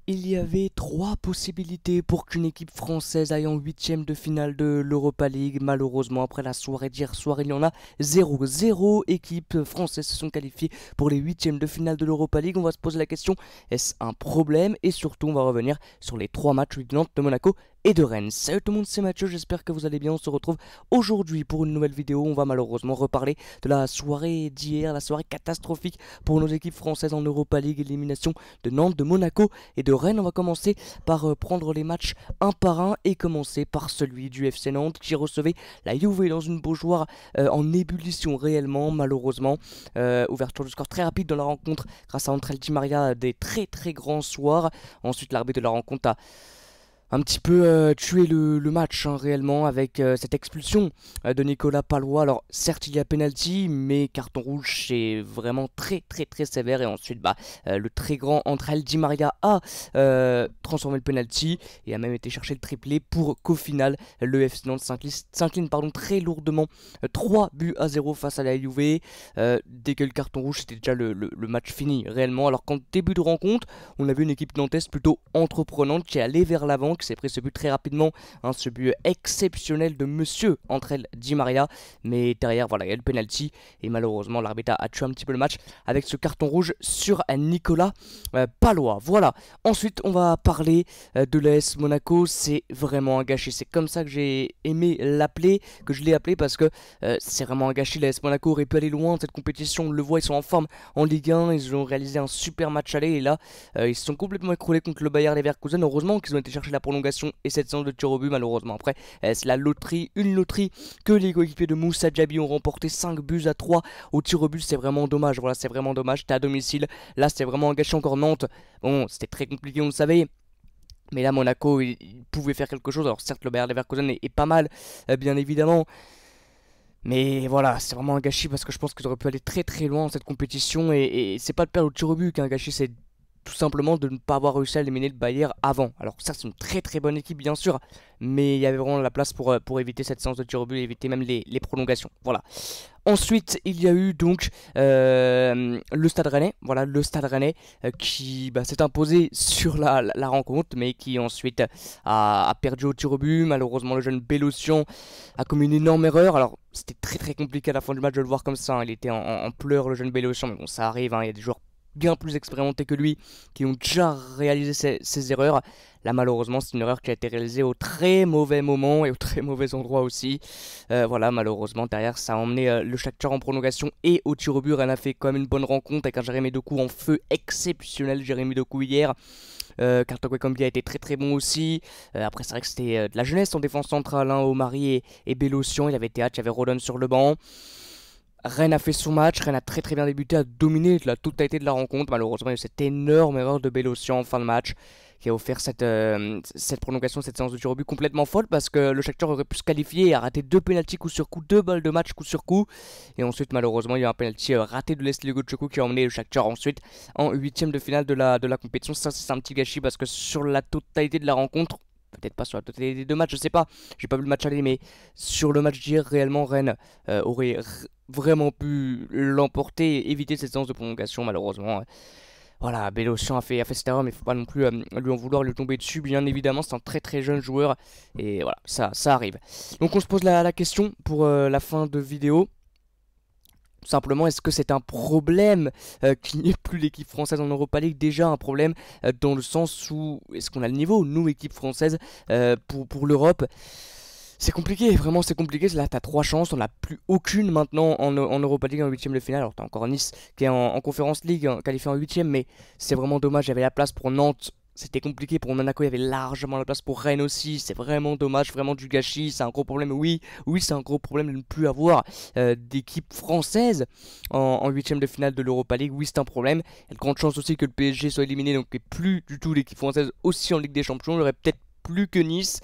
Il y avait trois possibilités pour qu'une équipe française aille en huitième de finale de l'Europa League. Malheureusement, après la soirée d'hier soir, il y en a zéro. Zéro équipe française se sont qualifiées pour les huitièmes de finale de l'Europa League. On va se poser la question, est-ce un problème? Et surtout, on va revenir sur les trois matchs de Nantes, de Monaco et de Rennes. Salut tout le monde, c'est Mathieu, j'espère que vous allez bien. On se retrouve aujourd'hui pour une nouvelle vidéo. On va malheureusement reparler de la soirée d'hier, la soirée catastrophique pour nos équipes françaises en Europa League, élimination de Nantes, de Monaco et de Rennes. On va commencer par prendre les matchs un par un et commencer par celui du FC Nantes qui recevait la Juve dans une Beaujoire en ébullition réellement, malheureusement. Ouverture du score très rapide dans la rencontre grâce à André Di Maria, des très grands soirs. Ensuite, l'arbitre de la rencontre a un petit peu tué le match réellement avec cette expulsion de Nicolas Pallois. Alors certes il y a penalty, mais carton rouge c'est vraiment très sévère. Et ensuite le très grand André Di Maria a transformé le penalty et a même été chercher le triplé pour qu'au final le FC Nantes s'incline très lourdement 3-0 face à la Juve. Dès que le carton rouge c'était déjà le match fini réellement, alors qu'en début de rencontre on avait une équipe nantaise plutôt entreprenante qui allait vers l'avant, qui s'est pris ce but très rapidement, ce but exceptionnel de monsieur André Di Maria, mais derrière voilà il y a le penalty et malheureusement l'arbitre a tué un petit peu le match avec ce carton rouge sur Nicolas Pallois. Voilà, ensuite on va parler de l'AS Monaco. C'est vraiment un gâchis, c'est comme ça que j'ai aimé l'appeler, que je l'ai appelé, parce que c'est vraiment un gâchis. L'AS Monaco aurait pu aller loin dans cette compétition, on le voit, ils sont en forme en Ligue 1, ils ont réalisé un super match aller et là ils se sont complètement écroulés contre le Bayer Leverkusen. Heureusement qu'ils ont été chercher la prolongation et cette séance de tir au but. Malheureusement après c'est la loterie, une loterie que les coéquipiers de Moussa Diaby ont remporté 5-3 au tir au but. C'est vraiment dommage, voilà, c'est vraiment dommage. T'es à domicile, là c'est vraiment un gâchis. Encore Nantes, bon c'était très compliqué, on le savait. Mais là, Monaco, il pouvait faire quelque chose. Alors certes, le Bayer Leverkusen est pas mal, bien évidemment. Mais voilà, c'est vraiment un gâchis parce que je pense qu'ils auraient pu aller très loin dans cette compétition. Et c'est pas de perdre au tir au but qu'un gâchis, c'est tout simplement de ne pas avoir réussi à éliminer le Bayern avant. Alors ça c'est une très bonne équipe bien sûr, mais il y avait vraiment la place pour éviter cette séance de tir au but et éviter même les prolongations. Voilà. Ensuite, il y a eu donc le Stade Rennais, voilà, le Stade Rennais qui s'est imposé sur la rencontre, mais qui ensuite a perdu au tir au but. Malheureusement, le jeune Bélocian a commis une énorme erreur. Alors, c'était très compliqué à la fin du match de le voir comme ça, hein. Il était en pleurs, le jeune Bélocian, mais bon, ça arrive, hein. Il y a des joueurs bien plus expérimentés que lui qui ont déjà réalisé ces erreurs. Là malheureusement c'est une erreur qui a été réalisée au très mauvais moment et au très mauvais endroit aussi. Voilà, malheureusement derrière ça a emmené le Shakhtar en prolongation et au tir au but. Rennes a fait quand même une bonne rencontre avec un Jérémy Doku en feu exceptionnel. Jérémy Doku hier, Kartoko Ekambi a été très bon aussi. Après c'est vrai que c'était de la jeunesse en défense centrale, hein, Omari et Bélocian. Il y avait Théâtre, il y avait Rodon sur le banc. Rennes a fait son match, Rennes a très bien débuté, a dominé la totalité de la rencontre. Malheureusement, il y a eu cette énorme erreur de Bélocian en fin de match qui a offert cette prolongation, cette séance de tir au but complètement folle, parce que le Shakhtar aurait pu se qualifier et a raté deux pénaltys coup sur coup, deux balles de match coup sur coup. Et ensuite, malheureusement, il y a un pénalty raté de Leslie Gochoko qui a emmené le Shakhtar ensuite en huitième de finale de la compétition. Ça, c'est un petit gâchis parce que sur la totalité de la rencontre, peut-être pas sur la totalité des deux matchs, je sais pas, j'ai pas vu le match aller, mais sur le match d'hier, réellement, Rennes aurait vraiment pu l'emporter et éviter cette séance de prolongation. Malheureusement, voilà, Bélocian a fait cette erreur, mais il faut pas non plus lui en vouloir, lui tomber dessus. Bien évidemment, c'est un très jeune joueur et voilà, ça arrive. Donc on se pose la question pour la fin de vidéo. Simplement, est-ce que c'est un problème qu'il n'y ait plus l'équipe française en Europa League? Déjà un problème dans le sens où est-ce qu'on a le niveau, nous, équipe française, pour l'Europe? C'est compliqué, vraiment c'est compliqué. Là t'as trois chances, on n'a plus aucune maintenant en Europa League en huitième de finale. Alors t'as encore Nice qui est en Conference League, hein, qualifié en huitième, mais c'est vraiment dommage. Il y avait la place pour Nantes, c'était compliqué. Pour Monaco il y avait largement la place, pour Rennes aussi. C'est vraiment dommage, vraiment du gâchis. C'est un gros problème, oui c'est un gros problème de ne plus avoir d'équipe française en huitième de finale de l'Europa League. Oui c'est un problème. Il y a de grandes chances aussi que le PSG soit éliminé, donc il n'y ait plus du tout l'équipe française aussi en Ligue des Champions. Il y aurait peut-être plus que Nice.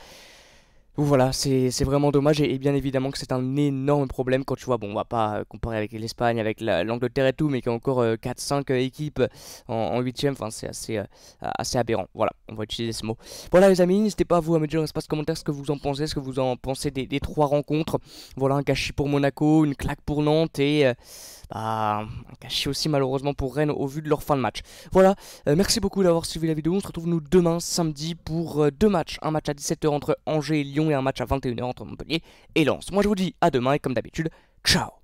Voilà, c'est vraiment dommage et bien évidemment que c'est un énorme problème quand tu vois, bon on va pas comparer avec l'Espagne, avec l'Angleterre et tout, mais qu'il y a encore 4-5 équipes en huitième, enfin c'est assez aberrant, voilà, on va utiliser ce mot. Voilà les amis, n'hésitez pas à vous à me dire dans l'espace commentaire ce que vous en pensez, ce que vous en pensez des trois rencontres. Voilà, un gâchis pour Monaco, une claque pour Nantes et Bah, un cachet aussi malheureusement pour Rennes au vu de leur fin de match. Voilà, merci beaucoup d'avoir suivi la vidéo. On se retrouve nous demain samedi pour deux matchs. Un match à 17 h entre Angers et Lyon et un match à 21 h entre Montpellier et Lens. Moi je vous dis à demain et comme d'habitude, ciao.